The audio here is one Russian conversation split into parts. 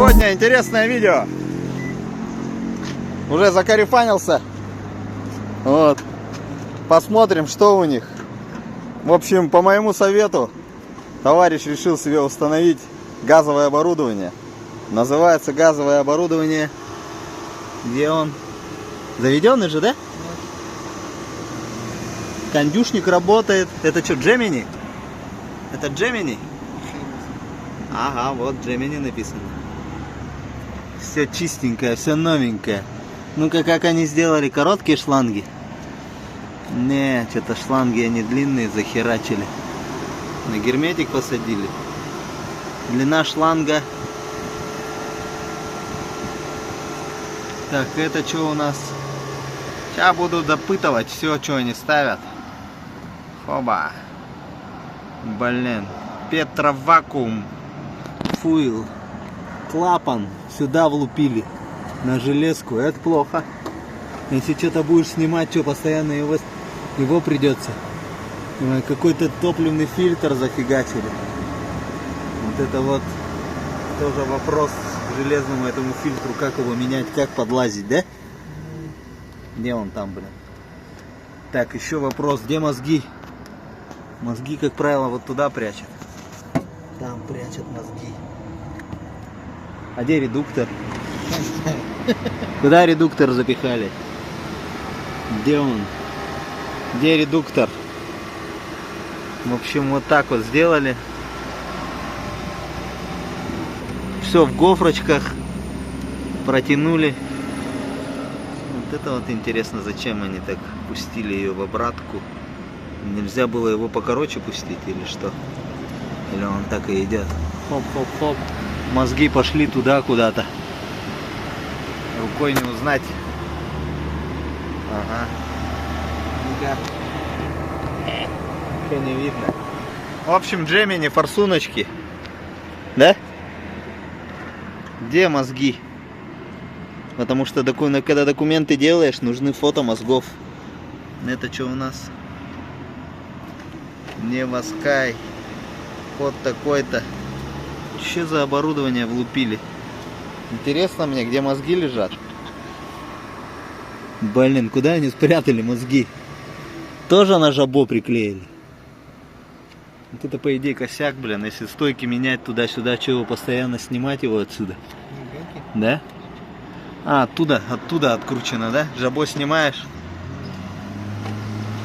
Сегодня интересное видео. Уже закарифанился. Вот. Посмотрим, что у них. В общем, по моему совету, товарищ решил себе установить газовое оборудование. Называется газовое оборудование. Где он? Заведенный же, да? Кондюшник работает. Это что, Gemini? Это Gemini? Ага, вот Gemini написано. Все чистенькое, все новенькое. Ну-ка, как они сделали? Короткие шланги? Не, что-то шланги они длинные захерачили. На герметик посадили. Длина шланга. Так, это что у нас? Сейчас буду допытывать все, что они ставят. Хоба. Блин. Петровакуум. Фуил. Клапан. Сюда влупили. На железку. Это плохо. Если что-то будешь снимать, что постоянно его придется. Какой-то топливный фильтр зафигачили. Вот это вот тоже вопрос к железному этому фильтру. Как его менять, как подлазить, да? Где он там, блин? Так, еще вопрос. Где мозги? Мозги, как правило, вот туда прячут. Там прячут мозги. А где редуктор? Куда редуктор запихали? Где он? Где редуктор? В общем, вот так вот сделали. Все в гофрочках. Протянули. Вот это вот интересно, зачем они так пустили ее в обратку. Нельзя было его покороче пустить или что? Или он так и идет? Хоп-хоп-хоп. Мозги пошли туда куда-то. Рукой не узнать. Ага. Ну-ка. Что не видно. В общем, Gemini, форсуночки. Да? Где мозги? Потому что когда документы делаешь, нужны фото мозгов. Это что у нас? Неваскай. Вот такой-то. Что за оборудование влупили? Интересно мне, где мозги лежат. Блин, куда они спрятали мозги? Тоже на жабо приклеили. Вот это, по идее, косяк, блин. Если стойки менять туда-сюда, что его постоянно снимать его отсюда? Да? А, оттуда откручено, да? Жабо снимаешь.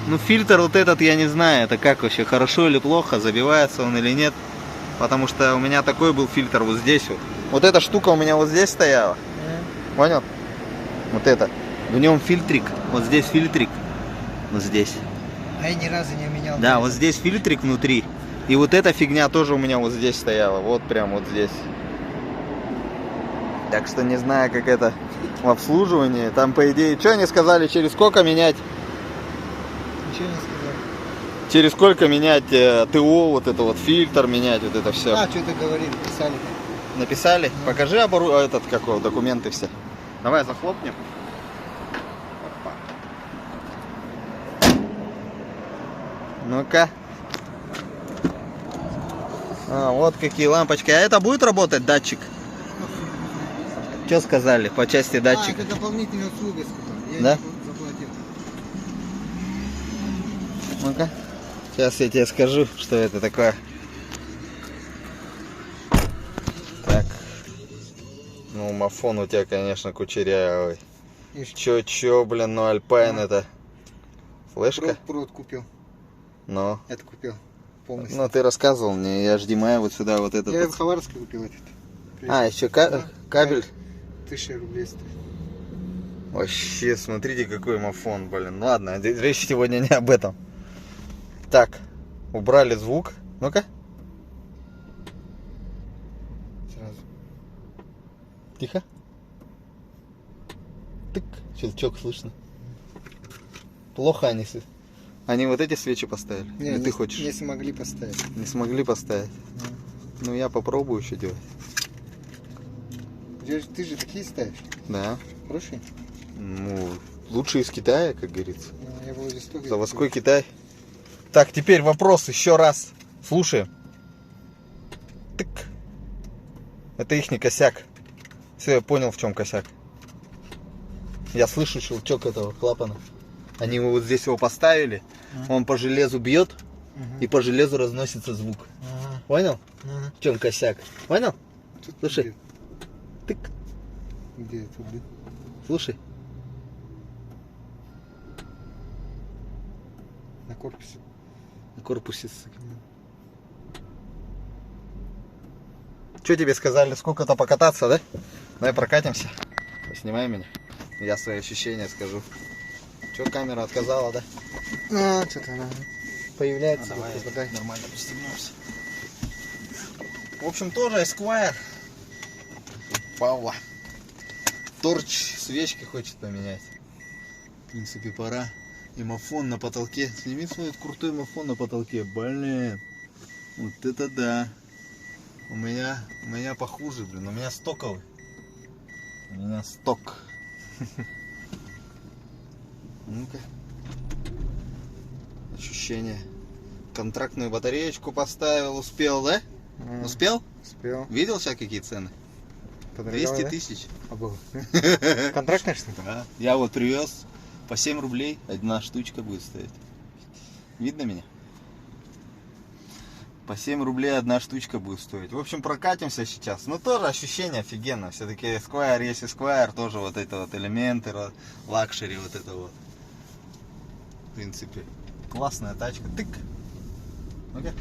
Ну, фильтр вот этот, я не знаю, это как вообще, хорошо или плохо, забивается он или нет. Потому что у меня такой был фильтр вот здесь вот. Вот эта штука у меня вот здесь стояла. Понял? Вот это. В нем фильтрик. Вот здесь фильтрик. Вот здесь. А я ни разу не менял. Да, вот здесь фильтрик внутри. И вот эта фигня тоже у меня вот здесь стояла. Вот прям вот здесь. Так что не знаю, как это в обслуживании. Там, по идее, что они сказали, через сколько менять? Ничего не сказал. Через сколько менять ТО, вот это вот фильтр менять, вот это все. А, что-то говорили, писали. Написали? Да. Покажи этот какой, документы все. Давай захлопнем. Ну-ка. А, вот какие лампочки. А это будет работать датчик? Что сказали по части датчика? А, это дополнительная услуга, сказали. Да? Я заплатил. Ну-ка. Сейчас я тебе скажу, что это такое. Так. Ну, мафон у тебя, конечно, кучерявый. Чё, блин, ну Альпайн это. Флешка? Провод купил. Ну. Это купил. Полностью. Ну, ты рассказывал мне, я HDMI вот сюда вот этот. Я вот. в Хабаровске купил этот. А, еще кабель. 1000 рублей стоит. Вообще, смотрите, какой мафон, блин. Ладно, речь сегодня не об этом. Так, убрали звук. Ну-ка. Сразу. Тихо. Тык, щелчок слышно. Плохо они. Они вот эти свечи поставили? Не, или ты хочешь? Не смогли поставить. Не смогли поставить. Ну, я попробую еще делать. Ты же такие ставишь? Да. Хорошие? Ну, лучшие из Китая, как говорится. Я вроде столько. Заводской Китай. Так, теперь вопрос еще раз. Слушаем. Тык. Это их не косяк. Все, я понял, в чем косяк. Я слышу щелчок этого клапана. Они вот здесь его поставили, он по железу бьет, и по железу разносится звук. Понял? В чем косяк? Понял? Слушай. Тык. Где это, блин? Слушай. На корпусе. На корпусе. Что тебе сказали? Сколько-то покататься, да? Давай прокатимся. Снимай меня. Я свои ощущения скажу. Что, камера отказала, да? Что-то она появляется. Давай, вот, дай. нормально пристегнемся. В общем, тоже Esquire. Павла. Торч свечки хочет поменять. В принципе, пора. И мафон на потолке. Сними свой крутой мафон на потолке. Блин. Вот это да. У меня похуже, блин. У меня стоковый. У меня сток. Ну-ка. Ощущение. Контрактную батареечку поставил. Успел, да? Успел? Успел. Видел сейчас какие цены? Подорожало, 200 да? тысяч. Контрактная, что ли? Да. Я вот привез по 7 рублей. Одна штучка будет стоять. Видно меня? По 7 рублей одна штучка будет стоить. В общем, прокатимся сейчас. Ну, тоже ощущение офигенно. Все-таки Esquire есть Esquire. Тоже вот это вот элементы, лакшери вот это вот. В принципе, классная тачка. Тык. Ну-ка.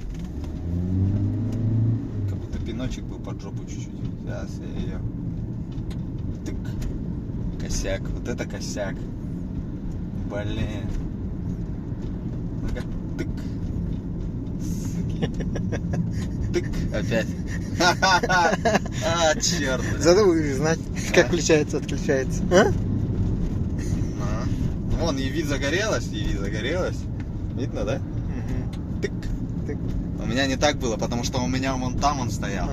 Как будто пиночек был под жопу чуть-чуть. Сейчас я ее. Тык. Косяк. Вот это косяк. Блин. Ну-ка. Тык. Тык. Опять. А, черт. Зато будешь знать, как включается, отключается. А? Вон, EV загорелась, Видно, да? Тык. Тык. У меня не так было, потому что у меня вон там он стоял.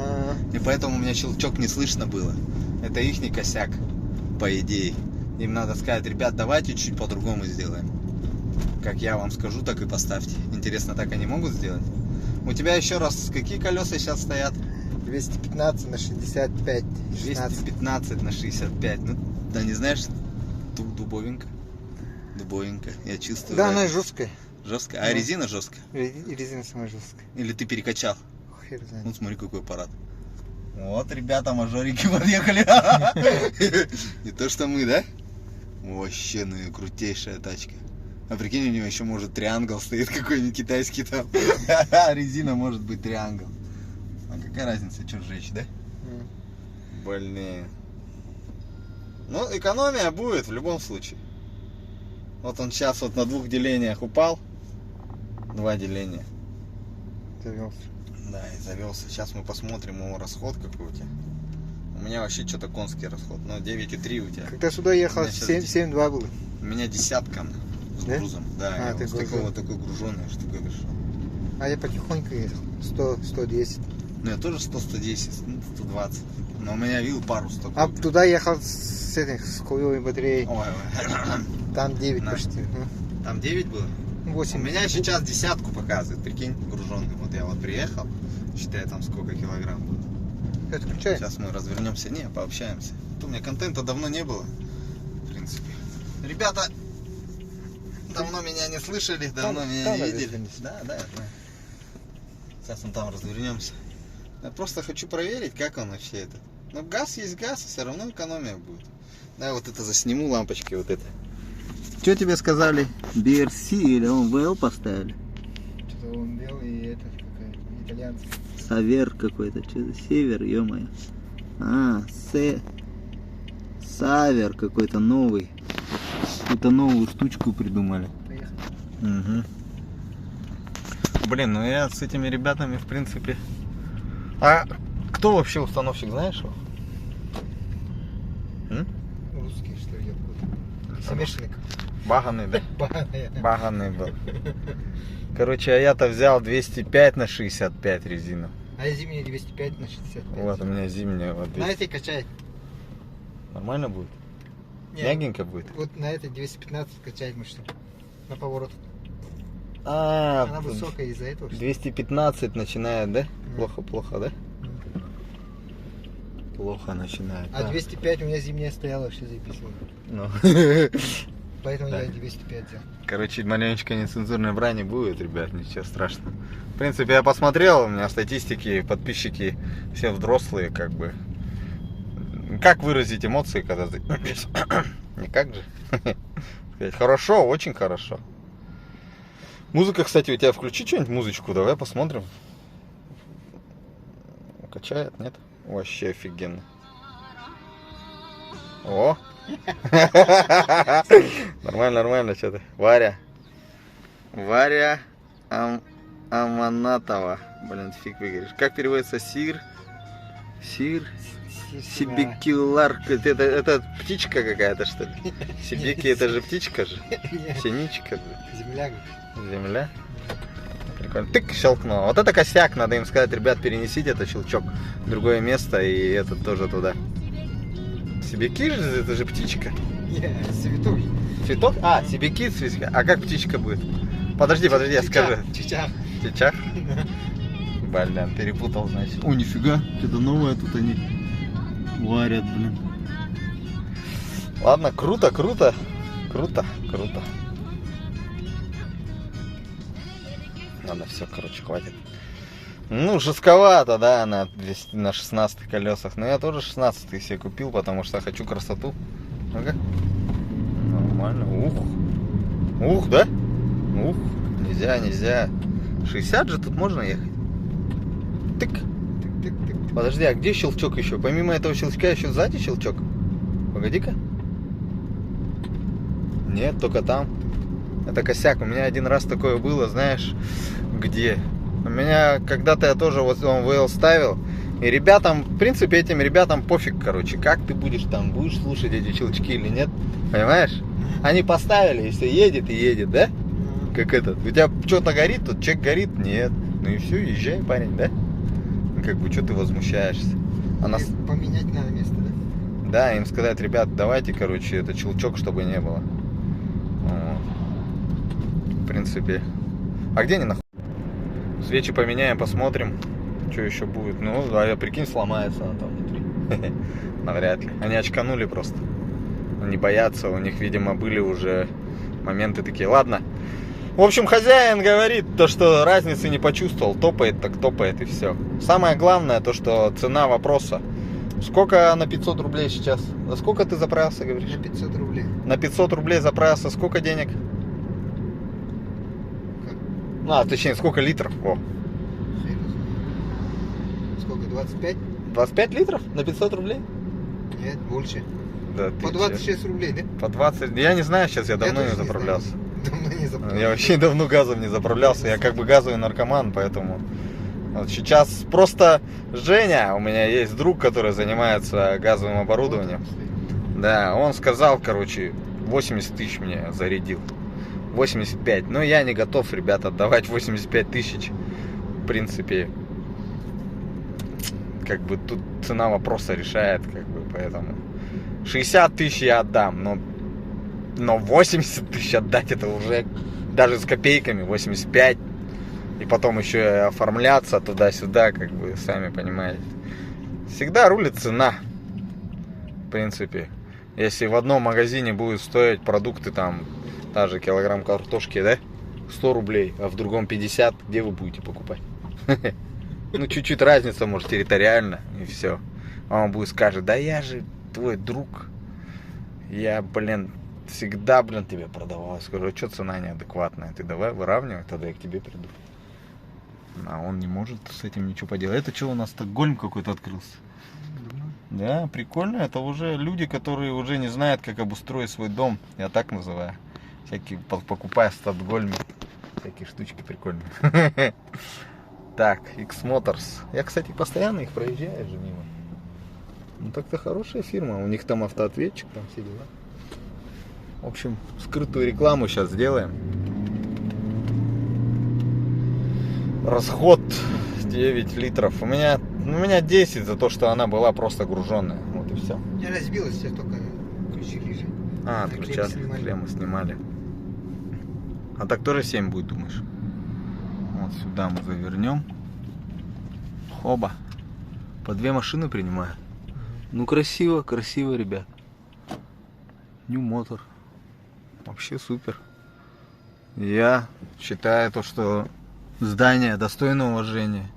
И поэтому у меня щелчок не слышно было. Это ихний косяк, по идее. Им надо сказать: ребят, давайте чуть по-другому сделаем. Как я вам скажу, так и поставьте. Интересно, так они могут сделать? У тебя еще раз, какие колеса сейчас стоят? 215 на 65. 16. 215 на 65. Ну, да не знаешь, дубовенько. Дубовенько, я чувствую. Да, она жесткая. Жесткая? А резина жесткая? Резина самая жесткая. Или ты перекачал? Хер знает. Ну смотри, какой аппарат. Вот, ребята, мажорики подъехали. Не то что мы, да? Вообще, ну и крутейшая тачка. А прикинь, у него еще может триангл стоит какой-нибудь китайский там. Резина может быть триангл. А какая разница, что сжечь, да? Блин. Ну, экономия будет в любом случае. Вот он сейчас вот на 2 делениях упал. 2 деления. Завелся. Да, и завелся. Сейчас мы посмотрим его расход какой у тебя. У меня вообще что-то конский расход. Ну, 9,3 у тебя. Когда сюда ехал, 7,2 было. У меня десятка с Да? грузом. Да, я ты вот с такого такой груженый, что говоришь. А я потихоньку ехал. 100, 110. Ну, я тоже 100, 110, 120. Но у меня вил пару 100. А туда ехал с хуевой батареей. Ой. Там 9 На. почти. Там 9 было? 8. У меня сейчас десятку показывает, прикинь, груженный. Вот я вот приехал, считай, там сколько килограмм было. Отключай. Сейчас мы развернемся, не, пообщаемся. Тут у меня контента давно не было, в принципе. Ребята, давно меня не слышали, давно Там меня не видели. развернись. Да, я знаю. Сейчас мы там развернемся. Я просто хочу проверить, как он вообще это. Но газ есть газ, все равно экономия будет. Да, вот это засниму лампочки, вот это. Что тебе сказали? BRC или он VL поставили? Что-то он белый и это какая-то итальянский. Савер какой-то, что-то север, ё-моё. Савер какой-то новый. Какую-то новую штучку придумали. Поехали. Угу. Блин, ну я с этими ребятами, в принципе... А кто вообще установщик, знаешь его? Русский, что ли, какой-то. Смешанный. Баганый, да? Баганый. Баганый был. Короче, а я-то взял 205 на 65 резину. А я зимняя 205 на 65. Вот у меня зимняя. Вот На этой качай. Нормально будет? Нет, Мягенько будет? Вот на этой 215 качать мышцы. На поворот. А, Она высокая из-за этого. 215 начинает, да? Плохо, да? Плохо начинает. А 205 у меня зимняя стояла, что записывала. Ну. Поэтому Да. я 205 взял. Короче, маленечко нецензурной брани будет, ребят, ничего страшного. В принципе, я посмотрел, у меня статистики, подписчики все взрослые, как бы. Как выразить эмоции, когда ты... Никак же. Сказать, хорошо, очень хорошо. Музыка, кстати, у тебя включи что-нибудь музычку, давай посмотрим. Качает, нет? Вообще офигенно. О! Нормально, нормально, что-то. Варя Аманатова. Блин, фиг выговоришь. Как переводится сир? Сибикилар. Это птичка какая-то, что ли? Сибики это же птичка же. Синичка же. Земля. Земля. Прикольно. Тык, щелкнуло. Вот это косяк. Надо им сказать, ребят, перенесите этот щелчок в другое место и этот тоже туда. Сибики же, это же птичка. Цветок. Цветок? А, сибики цветка. А как птичка будет? Подожди, я скажу. Чичах. Чичах? Блин, перепутал, значит. О, нифига, что-то новое тут они варят, блин. Ладно, круто. Ладно, все, короче, хватит. Ну, жестковато, да, на 16 колесах. Но я тоже 16 себе купил, потому что хочу красоту. Ну-ка. Нормально. Ух, да? Ух, нельзя. 60 же тут можно ехать. Тык. Подожди, а где щелчок еще? Помимо этого щелчка еще сзади щелчок? Погоди-ка. Нет, только там. Это косяк. У меня один раз такое было, знаешь, где? У меня когда-то я тоже вот он ВЛ ставил. И ребятам, в принципе, этим ребятам пофиг, короче, как ты будешь слушать эти щелчки или нет. Понимаешь? Они поставили, и все едет и едет, да? Как этот. У тебя что-то горит, тут чек горит, нет. Ну и все, езжай, парень, да? Как бы, что ты возмущаешься? Поменять надо место, да? Да, им сказать, ребят, давайте, короче, этот щелчок, чтобы не было. Вот. В принципе. А где они нахуй? Свечи поменяем, посмотрим, что еще будет. Ну, а прикинь, сломается она там внутри. Навряд ли. Они очканули просто. Они боятся, у них, видимо, были уже моменты такие. Ладно. В общем, хозяин говорит, то, что разницы не почувствовал. Топает, так топает, и все. Самое главное, то, что цена вопроса. Сколько на 500 рублей сейчас? За сколько ты заправился, говоришь? На 500 рублей. На 500 рублей заправился. Сколько денег? Как? Точнее, сколько литров? О. Сколько, 25? 25 литров на 500 рублей? Нет, больше. Да, По 26 рублей, да? По 20. Я не знаю сейчас, я давно тоже не заправлялся. Давно не заправлялся. Я вообще давно газом не заправлялся. Я как бы газовый наркоман, поэтому... Вот сейчас просто Женя, у меня есть друг, который занимается газовым оборудованием. Да, он сказал, короче, 80 тысяч мне зарядил. 85. Но я не готов, ребята, отдавать 85 тысяч. В принципе, как бы тут цена вопроса решает, как бы, поэтому 60 тысяч я отдам, но 80 тысяч отдать, это уже даже с копейками, 85. И потом еще и оформляться туда-сюда, как бы, сами понимаете. Всегда рулит цена. В принципе, если в одном магазине будут стоить продукты, там, даже килограмм картошки, да, 100 рублей, а в другом 50, где вы будете покупать? Ну, чуть-чуть разница, может, территориально, и все. А он будет скажет, да я же твой друг. Я, блин, всегда, тебе продавал. Я скажу, а что цена неадекватная? Ты давай выравнивай, тогда я к тебе приду. А он не может с этим ничего поделать. Это что, у нас Стокгольм какой-то открылся? Да, прикольно. Это уже люди, которые уже не знают, как обустроить свой дом. Я так называю. Всякие, покупая в Стокгольме. Всякие штучки прикольные. Так, X-Motors. Я, кстати, постоянно их проезжаю же мимо. Ну так-то хорошая фирма. У них там автоответчик, там все дела. В общем, скрытую рекламу сейчас сделаем. Расход 9 литров. У меня 10 за то, что она была просто груженная. Вот и все. Я разбилась, сейчас только ключи лежат. А, тут сейчас клеммы снимали. А так тоже 7 будет, думаешь? Вот сюда мы завернем. Хоба. По 2 машины принимаю. Ну красиво, красиво, ребят. New Motor. Вообще супер. Я считаю то, что здание достойно уважения.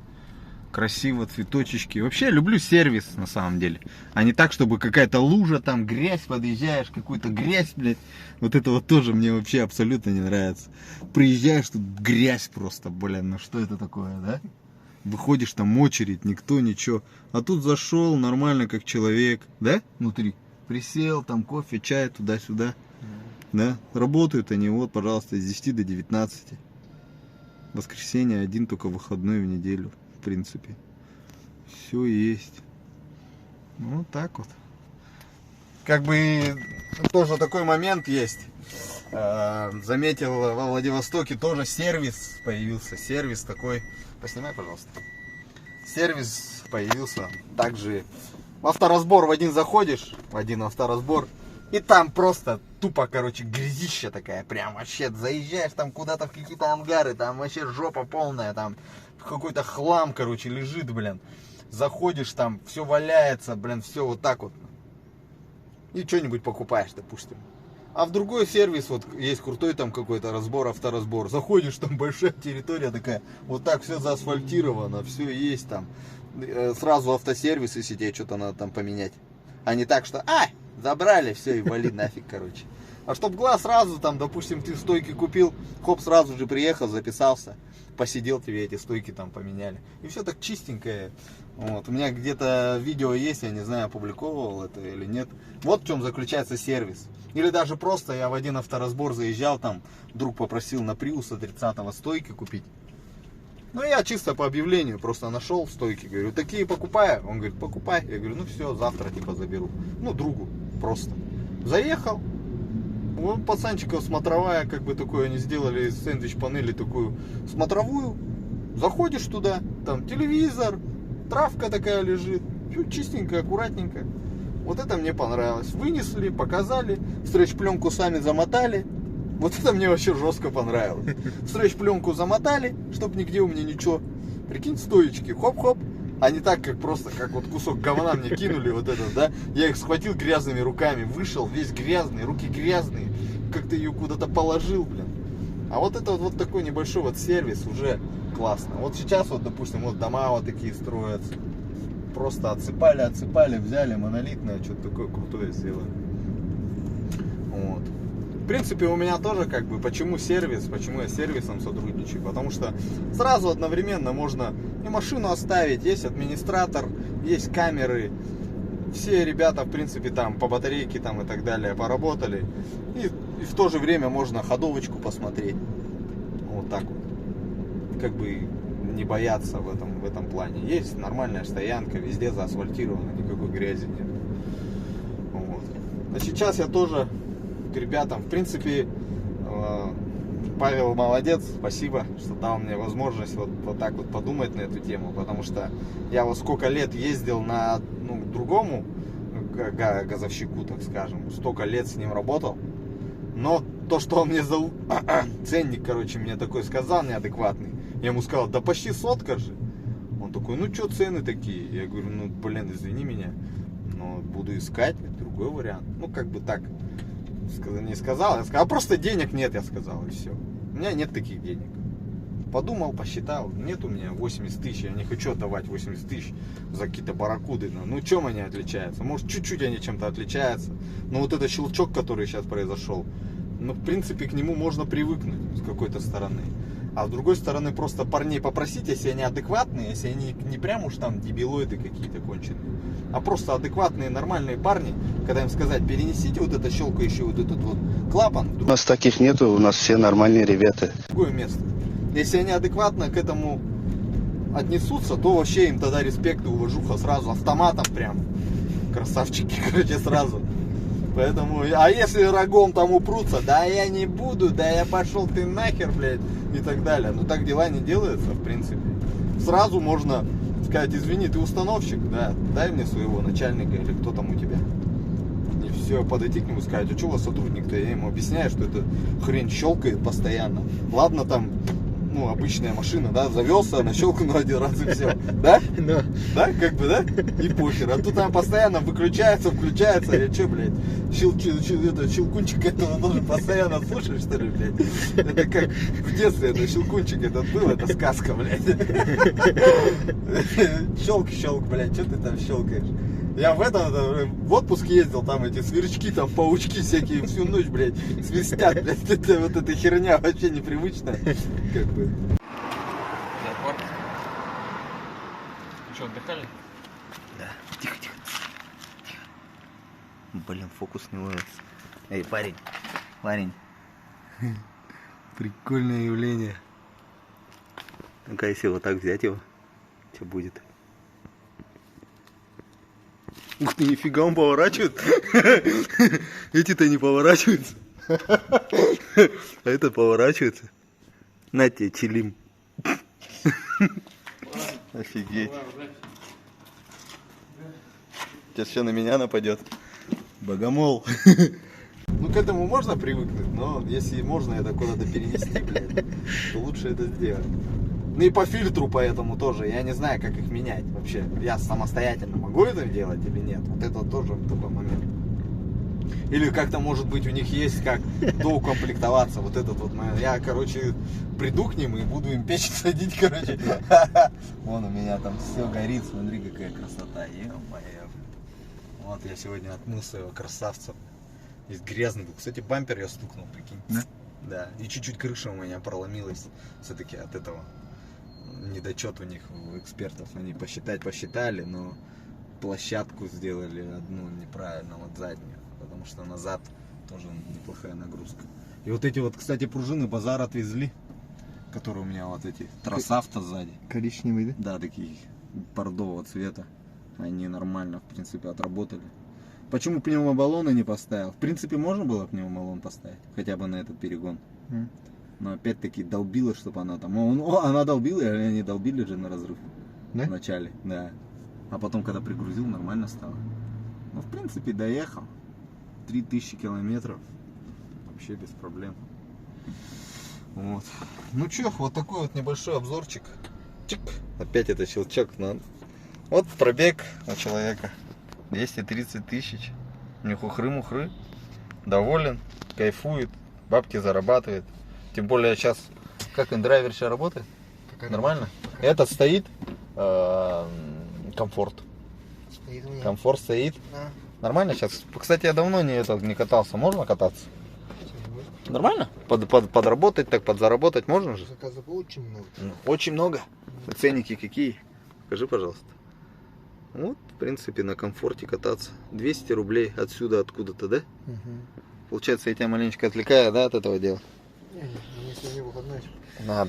Красиво, цветочечки. Вообще люблю сервис на самом деле. А не так, чтобы какая-то лужа, там грязь, подъезжаешь, какую-то грязь, блядь. Вот это вот тоже мне вообще абсолютно не нравится. Приезжаешь, тут грязь просто, блин, ну что это такое, да? Выходишь, там очередь, никто, ничего. А тут зашел нормально, как человек, да, внутри. Присел, там кофе, чай, туда-сюда. Да, работают они, вот, пожалуйста, с 10 до 19. Воскресенье один только выходной в неделю, в принципе. Все есть. Ну, вот так вот. Как бы тоже такой момент есть. Заметил, во Владивостоке тоже сервис появился. Сервис такой. Поснимай, пожалуйста. Сервис появился. Также в авторазбор в один заходишь, в один авторазбор. И там просто тупо, короче, грязища такая, прям вообще, заезжаешь там куда-то в какие-то ангары, там вообще жопа полная, там какой-то хлам, короче, лежит, блин. Заходишь, там все валяется, блин, все вот так вот. И что-нибудь покупаешь, допустим. А в другой сервис, вот есть крутой там какой-то разбор, авторазбор. Заходишь, там большая территория такая, вот так все заасфальтировано, все есть там. Сразу автосервис, если тебе что-то надо там поменять. А не так, что, забрали, все, и вали нафиг, короче. А чтоб глаз сразу, там, допустим, ты стойки купил, хоп, сразу же приехал, записался, посидел, тебе эти стойки там поменяли. И все так чистенькое. Вот. У меня где-то видео есть, я не знаю, опубликовывал это или нет. Вот в чем заключается сервис. Или даже просто я в один авторазбор заезжал, там, друг попросил на Приуса 30-го стойки купить. Ну, я чисто по объявлению просто нашел стойки, говорю, такие покупаю? Он говорит, покупай. Я говорю, ну все, завтра типа заберу. Ну, другу просто. Заехал. Вот пацанчиков смотровая, как бы такое, они сделали из сэндвич-панели такую смотровую. Заходишь туда, там телевизор, травка такая лежит. Все чистенько, аккуратненько. Вот это мне понравилось. Вынесли, показали, стретч-пленку сами замотали. Вот это мне вообще жестко понравилось. Стретч-пленку замотали, чтобы нигде у меня ничего. Прикинь, стоечки, хоп-хоп. А не так, как просто, как вот кусок говна мне кинули, вот этот, да. Я их схватил грязными руками, вышел весь грязный, руки грязные. Как-то ее куда-то положил, блин. А вот это вот такой небольшой вот сервис уже классно. Вот сейчас вот, допустим, вот дома вот такие строятся. Просто отсыпали, взяли монолитное, что-то такое крутое сделали. Вот. В принципе, у меня тоже как бы, почему сервис, почему я с сервисом сотрудничаю, потому что сразу одновременно можно и машину оставить, есть администратор, есть камеры, все ребята, в принципе, там по батарейке там и так далее поработали, и в то же время можно ходовочку посмотреть, вот так вот, как бы не бояться в этом плане. Есть нормальная стоянка, везде заасфальтировано, никакой грязи нет. Вот. А сейчас я тоже к ребятам, в принципе, Павел молодец, спасибо, что дал мне возможность вот так вот подумать на эту тему, потому что я вот сколько лет ездил на другому газовщику, так скажем, столько лет с ним работал, но то, что он мне ценник, короче, мне такой сказал неадекватный, я ему сказал, да почти 100 же. Он такой, ну что цены такие? Я говорю, ну блин, извини меня, но буду искать другой вариант. Ну как бы так не сказал, я сказал, просто денег нет, я сказал, и все. У меня нет таких денег. Подумал, посчитал, нет у меня 80 тысяч, я не хочу отдавать 80 тысяч за какие-то барракуды. Ну чем они отличаются? Может чуть-чуть они чем-то отличаются, но вот этот щелчок, который сейчас произошел, ну в принципе к нему можно привыкнуть с какой-то стороны. А с другой стороны, просто парней попросить, если они адекватные, если они не прям уж там дебилоиды какие-то конченые, а просто адекватные, нормальные парни, когда им сказать, перенесите вот это щелкающий вот этот вот клапан. У нас таких нету, у нас все нормальные ребята. В другое место. Если они адекватно к этому отнесутся, то вообще им тогда респект и уважуха сразу, автоматом прям. Красавчики, короче, сразу. Поэтому, а если рогом там упрутся, да я не буду, да я пошел ты нахер, блядь, и так далее. Но так дела не делаются, в принципе. Сразу можно сказать, извини, ты установщик, да, дай мне своего начальника или кто там у тебя. И все, подойти к нему и сказать, а что у вас сотрудник-то? Я ему объясняю, что эта хрень щелкает постоянно. Ладно там, ну, обычная машина, да, завелся, нащелкнул один раз и все, да? Да. Да, как бы, да? И похер. А тут она постоянно выключается, включается. Я че, блядь, щелкунчик этого должен постоянно слушать, что ли, блядь? Это как в детстве, это щелкунчик этот был, это сказка, блядь. Щелк, блядь, что ты там щелкаешь? Я в отпуск ездил, там эти сверчки, там паучки всякие всю ночь, блядь, свистят, блядь, это вот эта херня вообще непривычная, как бы. Зоопарк. Вы что, отдыхали? Да, тихо. Блин, фокус не ловится. Эй, парень. Прикольное явление. Ну-ка, если вот так взять его, что будет? Ух ты, нифига, он поворачивает. Эти-то не поворачиваются. А этот поворачивается. На тебе, чилим. Офигеть. Сейчас все на меня нападет. Богомол. Ну, к этому можно привыкнуть, но если можно это куда-то перенести, блядь, то лучше это сделать. Ну и по фильтру поэтому тоже. Я не знаю, как их менять вообще. Я самостоятельно могу это делать или нет? Вот это тоже такой момент. Или как-то, может быть, у них есть как доукомплектоваться. Вот этот вот момент. Я, короче, приду к ним и буду им печь садить, короче. Вон у меня там все горит. Смотри, какая красота. Ё-моё. Вот я сегодня отмыл своего красавца. Из грязный был. Кстати, бампер я стукнул, прикинь. Да? Да. И чуть-чуть крыша у меня проломилась. Все-таки от этого. Недочет у них, у экспертов. Они посчитали, но площадку сделали одну неправильно, вот заднюю. Потому что назад тоже неплохая нагрузка. И вот эти вот, кстати, пружины базар отвезли. Которые у меня вот эти. Тросавто сзади. Коричневый, да? Да, такие бордового цвета. Они нормально, в принципе, отработали. Почему пневмобаллоны не поставил? В принципе, можно было пневмобаллон поставить. Хотя бы на этот перегон. Но опять-таки долбила, чтобы она там... она долбила, и они долбили же на разрыв. Да? В начале, да. А потом, когда пригрузил, нормально стало. Ну, в принципе, доехал. 3000 километров. Вообще без проблем. Вот. Ну чё, вот такой вот небольшой обзорчик. Чик. Опять это щелчок. Вот пробег у человека. 230 тысяч. Не хухры-мухры. Доволен, кайфует, бабки зарабатывает. Тем более сейчас, как индрайвер сейчас работает? Нормально? Этот стоит, комфорт. Стоит у меня. Комфорт стоит. Да. Нормально сейчас? Кстати, я давно не катался. Можно кататься? Нормально? Подработать, так подзаработать можно же? Заказов очень много. Очень много. Ценники какие? Скажи, пожалуйста. Вот, в принципе, на комфорте кататься. 200 рублей отсюда, откуда-то, да? Получается, я тебя маленечко отвлекаю, да, от этого дела? Не, сегодня выходной.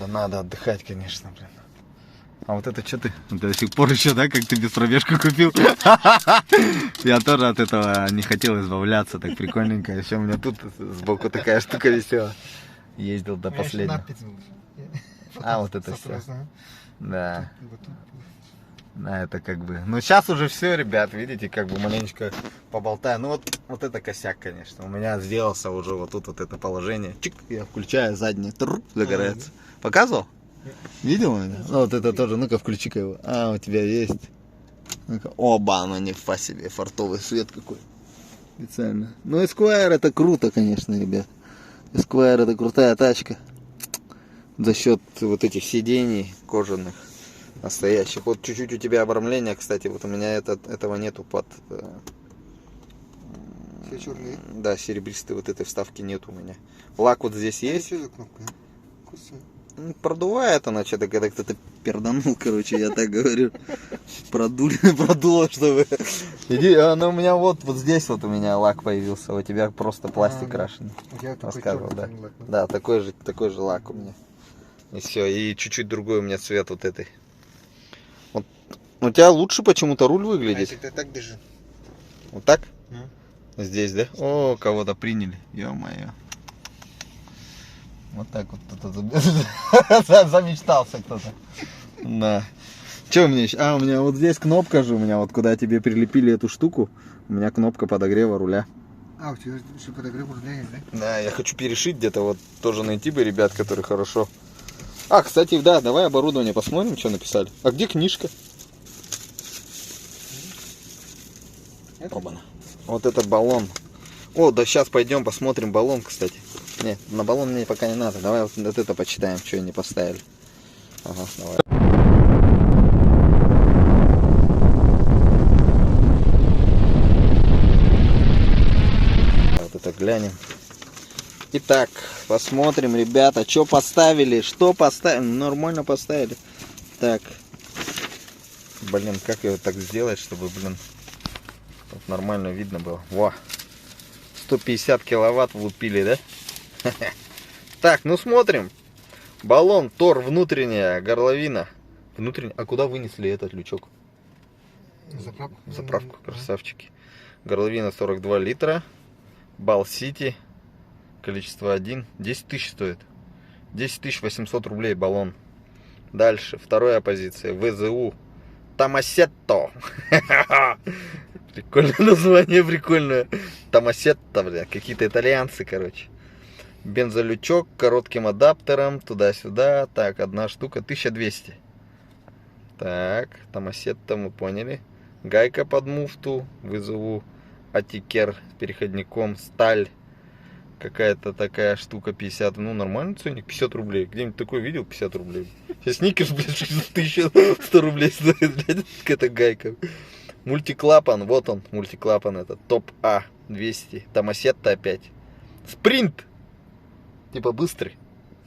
Надо отдыхать, конечно, блин. А вот это что ты? До сих пор еще, да, как ты без пробежку купил? Я тоже от этого не хотел избавляться, так прикольненько. Еще у меня тут сбоку такая штука висела. Ездил до последнего. А, вот это все. Да. Да, это как бы... Ну, сейчас уже все, ребят, видите, как бы маленечко поболтаю. Ну, вот это косяк, конечно. У меня сделался уже вот тут вот это положение. Чик, я включаю задний, загорается. Показывал? Видел меня? Ну, вот это тоже, ну-ка, включи-ка его. А, у тебя есть. Ну-ка, оба, ну, не по себе, фартовый свет какой. Специально. Ну, Esquire это круто, конечно, ребят. Esquire это крутая тачка. За счет вот этих сидений кожаных. Настоящих. Вот чуть-чуть у тебя обрамление, кстати, вот у меня этого нету под... Все черные? Да, серебристой вот этой вставки нет у меня. Лак вот здесь есть. Что за кнопка? Продувает она что-то, когда кто-то перданул, короче, я так говорю. Продуло, чтобы... Иди, она у меня вот здесь вот у меня лак появился, у тебя просто пластик крашеный. Рассказывал, да. Да, такой же лак у меня. И все, и чуть-чуть другой у меня цвет вот этой. Вот. У тебя лучше почему-то руль выглядит. Если ты так держи. Вот так? Здесь, да? О, кого-то приняли. Ё-моё. Вот так вот кто-то замечтался кто-то. Да. Что у меня еще? А, у меня вот здесь кнопка же, у меня вот куда тебе прилепили эту штуку, у меня кнопка подогрева руля. А, у тебя еще подогрев руля есть, да? Да, я хочу перешить где-то, вот тоже найти бы ребят, которые хорошо А, кстати, да, давай оборудование посмотрим, что написали. А где книжка? Опа-на. Вот этот баллон. О, да сейчас пойдем посмотрим баллон, кстати. Нет, на баллон мне пока не надо. Давай вот это почитаем, что они поставили. Ага, давай. Вот это глянем. Итак, посмотрим, ребята, что поставили, что поставили. Нормально поставили. Так. Блин, как его так сделать, чтобы, блин, нормально видно было. Во. 150 киловатт влупили, да? Так, ну смотрим. Баллон, тор, внутренняя горловина. Внутренняя. А куда вынесли этот лючок? Заправку. Заправку, красавчики. Горловина 42 литра. Бал Сити. Количество 1. 10 тысяч стоит. 10 800 рублей баллон. Дальше, вторая позиция. ВЗУ Томасетто. Прикольное название, прикольное. Томасетто, бля. Какие-то итальянцы, короче. Бензолючок, коротким адаптером, туда-сюда. Так, одна штука, 1200. Так, Томасетто мы поняли. Гайка под муфту. ВЗУ Атикер с переходником. Сталь. Какая-то такая штука 50. Ну, нормальный ценник, 50 рублей. Где-нибудь такой видел, 50 рублей. Сейчас сникерс, блядь, 1100 рублей стоит, блядь, какая-то гайка. Мультиклапан, вот он, мультиклапан, это топ А 200. Томасетто опять. Спринт. Типа быстрый.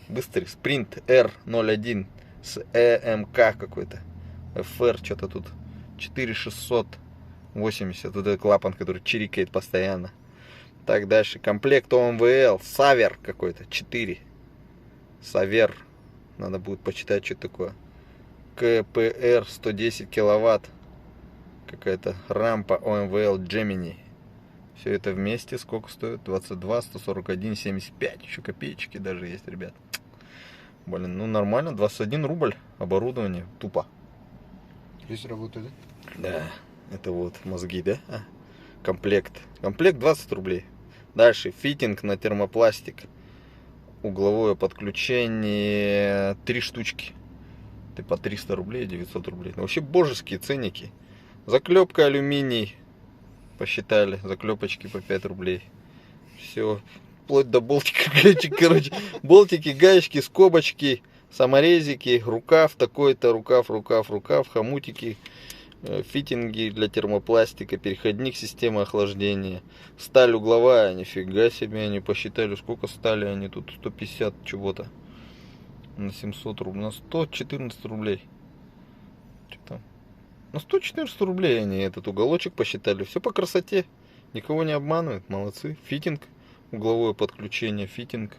Быстрый. Спринт R01 с ЭМК какой-то. FR что-то тут. 4680. Вот этот клапан, который чирикает постоянно. Так, дальше. Комплект ОМВЛ. Савер какой-то. 4. Савер. Надо будет почитать, что такое. КПР 110 киловатт. Какая-то рампа ОМВЛ Gemini. Все это вместе сколько стоит? 22, 141, 75. Еще копеечки даже есть, ребят. Блин, ну нормально. 21 рубль. Оборудование. Тупо. Здесь работает, да? Да. Это вот мозги, да? А. Комплект. Комплект 20 рублей. Дальше. Фитинг на термопластик. Угловое подключение. 3 штучки. Ты по 300 рублей, 900 рублей. Ну, вообще божеские ценники. Заклепка алюминий. Посчитали. Заклепочки по 5 рублей. Все. Вплоть до болтика, гаечек, короче. Болтики, гаечки, скобочки, саморезики, рукав такой-то, рукав, хомутики. Фитинги для термопластика, переходник системы охлаждения, сталь угловая, нифига себе, они посчитали, сколько стали, они тут 150 чего-то, на 700 рублей, на 114 рублей, что там, на 114 рублей они этот уголочек посчитали, все по красоте, никого не обманывают, молодцы. Фитинг, угловое подключение, фитинг,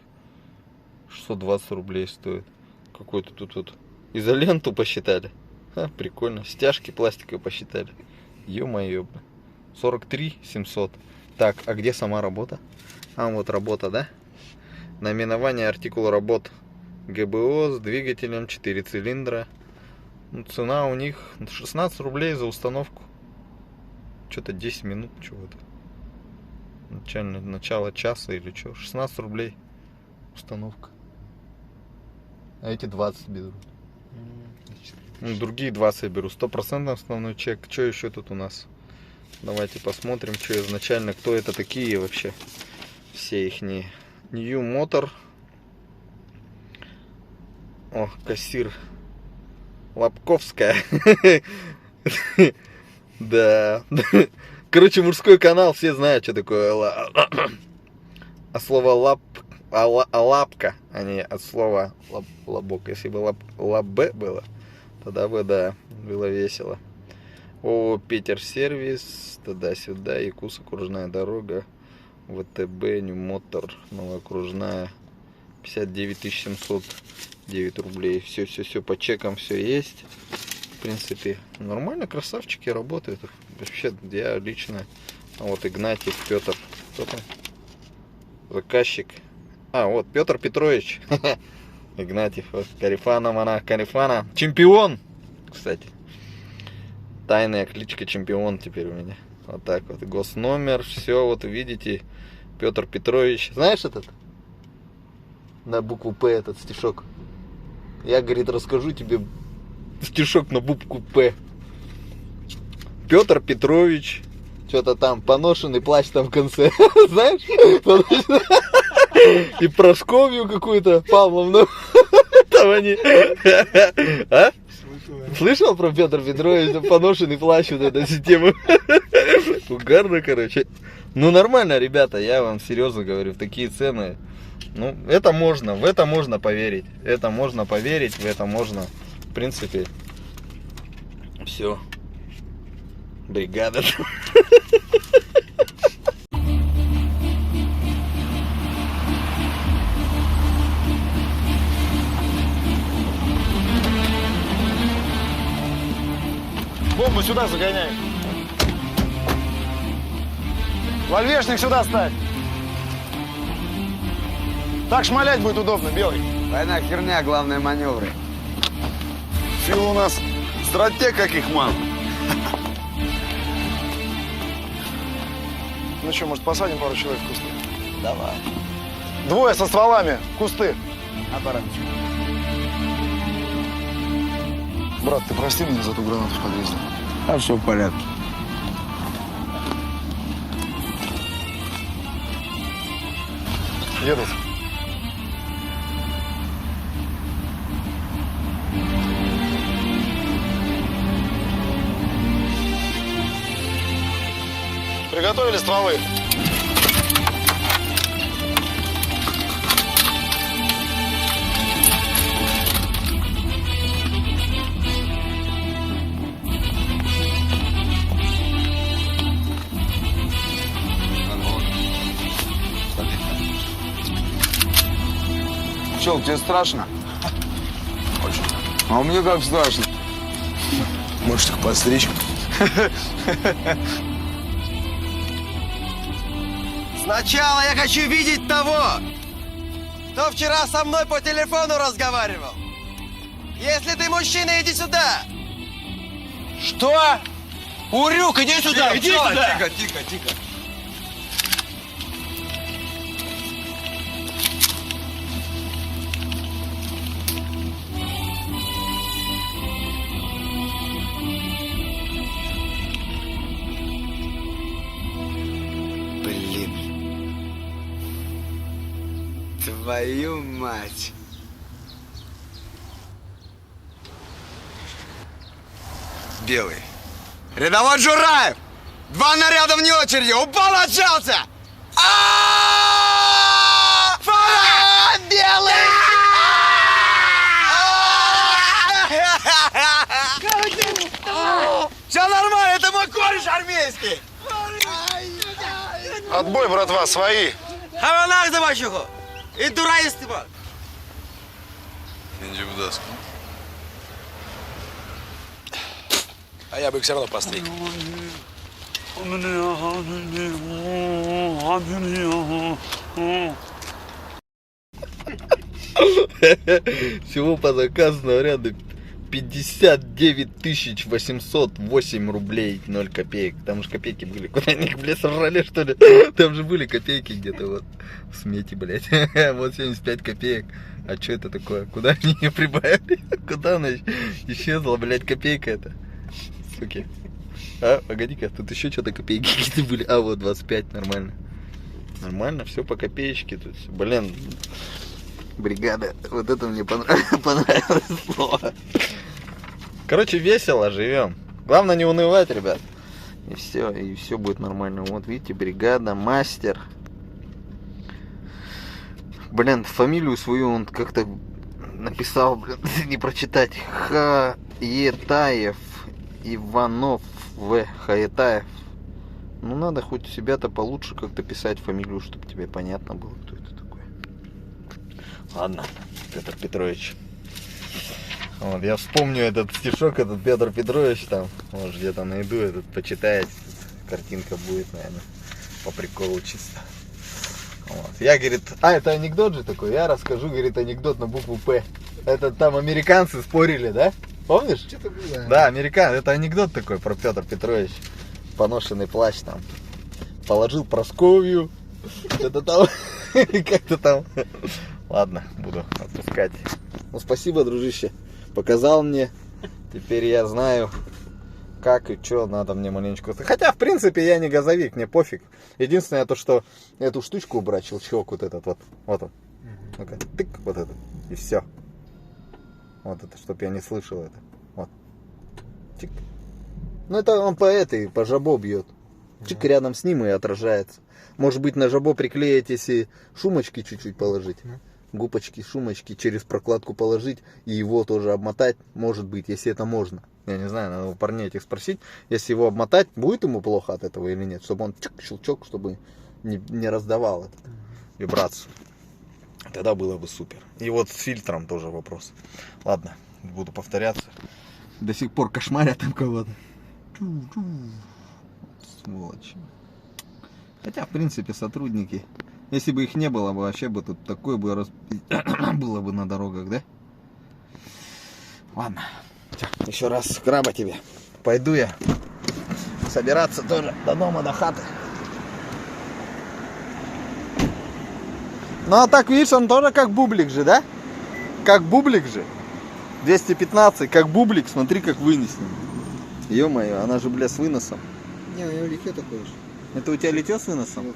620 рублей стоит, какой-то тут вот изоленту посчитали. А, прикольно. Стяжки пластиковые посчитали. Ё-моё. 43 700. Так, а где сама работа? А, вот работа, да? Наименование артикула работ. ГБО с двигателем 4 цилиндра. Ну, цена у них 16 рублей за установку. Что-то 10 минут чего-то. Начало часа или что? 16 рублей установка. А эти 20 берут. Ну, другие 20 я беру. 100% основной чек. Что еще тут у нас? Давайте посмотрим, что изначально, кто это такие вообще. Все их не. New Motor. О, кассир. Лобковская. Да. Короче, мужской канал, все знают, что такое. А слово лапка, а не от слова лобок. Если бы лабе было, тогда бы, да, было весело. О, Питер сервис, туда-сюда, Якус, окружная дорога, ВТБ, New Motor, новая окружная, 59 709 рублей. Все по чекам, все есть. В принципе, нормально, красавчики работают. Вообще, я лично, а вот Игнатьев, Петр, кто там? Заказчик. А, вот, Петр Петрович. Игнатьев, вот, Карифана. Чемпион, кстати. Тайная кличка чемпион теперь у меня. Вот так вот. Госномер, все, вот видите. Петр Петрович. Знаешь этот? На букву П этот стишок. Я, говорит, расскажу тебе стишок на букву П. Петр Петрович, что-то там, поношенный плащ там в конце. Знаешь? И Просковью какую-то, Павловну. Там они. А? Слышал про Петр Петрович, поношенный плащ, вот эту систему? Угарно, короче. Ну, нормально, ребята, я вам серьезно говорю, в такие цены. Ну, это можно, в это можно поверить. Это можно поверить, в это можно, в принципе, все. Бригада. Бомбу сюда загоняй. Вольвешник сюда ставь. Так шмалять будет удобно, Белый. Война херня, главное маневры. Фил у нас стратег, как их ман. Ну что, может, посадим пару человек в кусты? Давай. Двое со стволами, в кусты. Аппарат. Брат, ты прости меня за ту гранату в подъезде. А все в порядке. Едут. Приготовили стволы. Че, тебе страшно? Очень. А мне как страшно. Можешь их подстричь. Сначала я хочу видеть того, кто вчера со мной по телефону разговаривал. Если ты мужчина, иди сюда. Что? Урюк, иди сюда, иди сюда. Тихо, тихо, тихо. Твою мать. Белый. Рядовой Джураев! 2 наряда вне очереди! Упал, отжался! Фара! Белый! Все нормально, это мой кореш армейский! Отбой, братва, свои. Хаванах за вашего! И дура истима! Иди в доску. А я бы их все равно постриг. Всего по заказу наряда 59 808 рублей 0 копеек. Там же копейки были. Куда они их, блядь, сожрали, что ли? Там же были копейки где-то вот в смете, блядь. Вот 75 копеек. А что это такое? Куда они ее прибавили? Куда она исчезла, блядь, копейка эта? Суки. А, погоди-ка, тут еще что-то копейки какие-то были. А, вот 25, нормально. Нормально, все по копеечке. Тут, блин, бригада. Вот это мне понравилось слово. Короче, весело живем. Главное не унывать, ребят. И все будет нормально. Вот видите, бригада, мастер. Блин, фамилию свою он как-то написал, блин, не прочитать. Хаетаев Иванов В. Хаетаев. Ну надо хоть у себя-то получше как-то писать фамилию, чтобы тебе понятно было, кто это такой. Ладно, Петр Петрович. Вот, я вспомню этот стишок, этот Петр Петрович там, может где-то найду этот, почитать. Картинка будет, наверное, по приколу чисто. Вот. Я, говорит, это анекдот же такой, я расскажу, говорит, анекдот на букву П. Это там американцы спорили, да? Помнишь? Что-то было. Да, американцы, это анекдот такой про Петр Петрович. Поношенный плащ там. Положил Просковью. Что-то там. Как-то там. Ладно, буду отпускать. Ну, спасибо, дружище. Показал мне. Теперь я знаю, как и что надо мне маленечко. Хотя, в принципе, я не газовик, мне пофиг. Единственное, то, что эту штучку убрать, щелчок вот этот вот. Вот он. Ну-ка, тык, вот этот. И все. Вот это, чтоб я не слышал это. Вот. Чик. Ну, это он по жабо бьет. Чик рядом с ним и отражается. Может быть, на жабо приклеить, если шумочки чуть-чуть положить. Губочки, шумочки через прокладку положить и его тоже обмотать. Может быть, если это можно. Я не знаю, надо у парней этих спросить. Если его обмотать, будет ему плохо от этого или нет? Чтобы он чик, щелчок, чтобы не раздавал эту вибрацию. Тогда было бы супер. И вот с фильтром тоже вопрос. Ладно, буду повторяться. До сих пор кошмарят там кого-то. Сволочи. Хотя, в принципе, сотрудники. Если бы их не было, вообще бы тут такое бы было бы на дорогах, да? Ладно. Еще раз краба тебе. Пойду я собираться тоже до дома, до хаты. Ну а так, видишь, он тоже как бублик же, да? Как бублик же. 215, как бублик, смотри, как вынесен. Ё-моё, она же, бля, с выносом. Не, у него литье такое же. Это у тебя литье с выносом?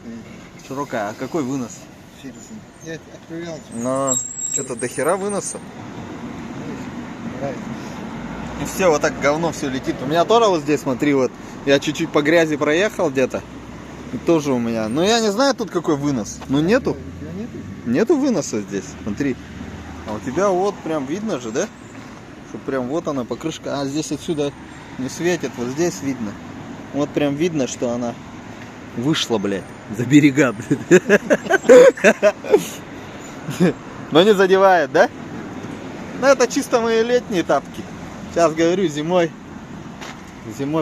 Широкая. А какой вынос? Я отправлял. Но что-то до хера выноса. Нравится. И все, вот так говно все летит. У меня тоже вот здесь, смотри, вот. Я чуть-чуть по грязи проехал где-то. И тоже у меня. Но я не знаю тут какой вынос. Ну нету. Нету выноса здесь, смотри. А у тебя вот прям видно же, да? Что прям вот она покрышка. А здесь отсюда не светит, вот здесь видно. Вот прям видно, что она вышла, блядь, за берега, блядь. Но не задевает, да? Ну это чисто мои летние тапки. Сейчас, говорю, зимой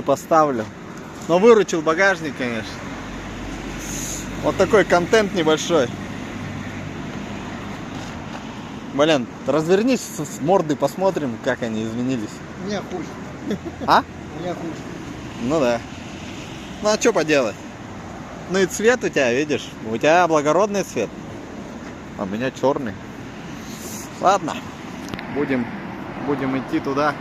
поставлю. Но выручил багажник, конечно. Вот такой контент небольшой. Блин, развернись с морды, посмотрим, как они изменились. У меня хуже. А? У меня хуже. Ну да. Ну а что поделать? Ну и цвет у тебя, видишь? У тебя благородный цвет. А у меня черный. Ладно. Будем идти туда.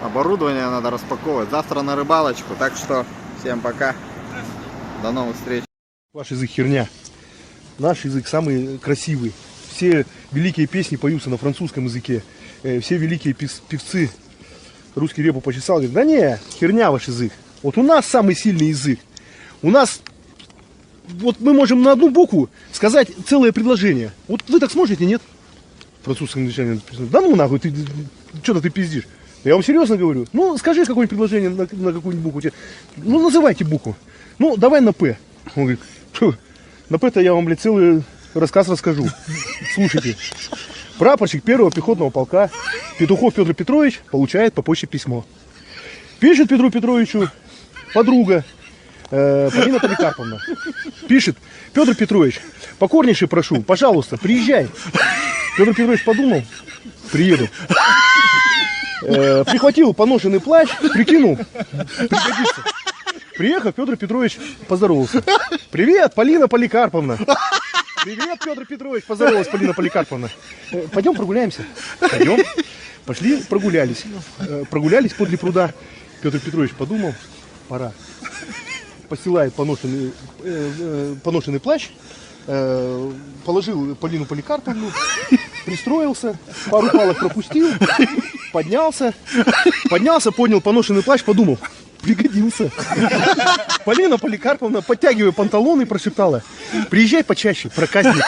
Оборудование надо распаковывать. Завтра на рыбалочку. Так что всем пока. До новых встреч. Ваш язык херня. Наш язык самый красивый. Все великие песни поются на французском языке. Все великие певцы русский репу почесал. Говорят, да не, херня ваш язык. Вот у нас самый сильный язык. У нас, вот мы можем на одну букву сказать целое предложение. Вот вы так сможете, нет? Французском языке. Да ну нахуй, что-то ты пиздишь. Я вам серьезно говорю. Ну, скажи какое-нибудь предложение на какую-нибудь букву. Ну, называйте букву. Ну, давай на П. Он говорит, на П-то я вам, блядь, целый рассказ расскажу. Слушайте. Прапорщик 1-го пехотного полка Петухов Петр Петрович получает по почте письмо. Пишет Петру Петровичу подруга Полина Поликарповна. Пишет: Петр Петрович, покорнейше прошу, пожалуйста, приезжай. Петр Петрович подумал: приеду. Прихватил поношенный плащ, прикинул, пригодится. Приехав, Петр Петрович поздоровался. Привет, Полина Поликарповна. Привет, Петр Петрович, поздоровалась Полина Поликарповна. Пойдем прогуляемся. Пойдем. Пошли, прогулялись. Прогулялись подле пруда. Петр Петрович подумал: пора. Постилает поношенный плащ, положил Полину Поликарповну, пристроился, пару палок пропустил, поднялся, поднял поношенный плащ, подумал: пригодился. Полина Поликарповна, подтягивая панталоны, прошептала: приезжай почаще, проказник.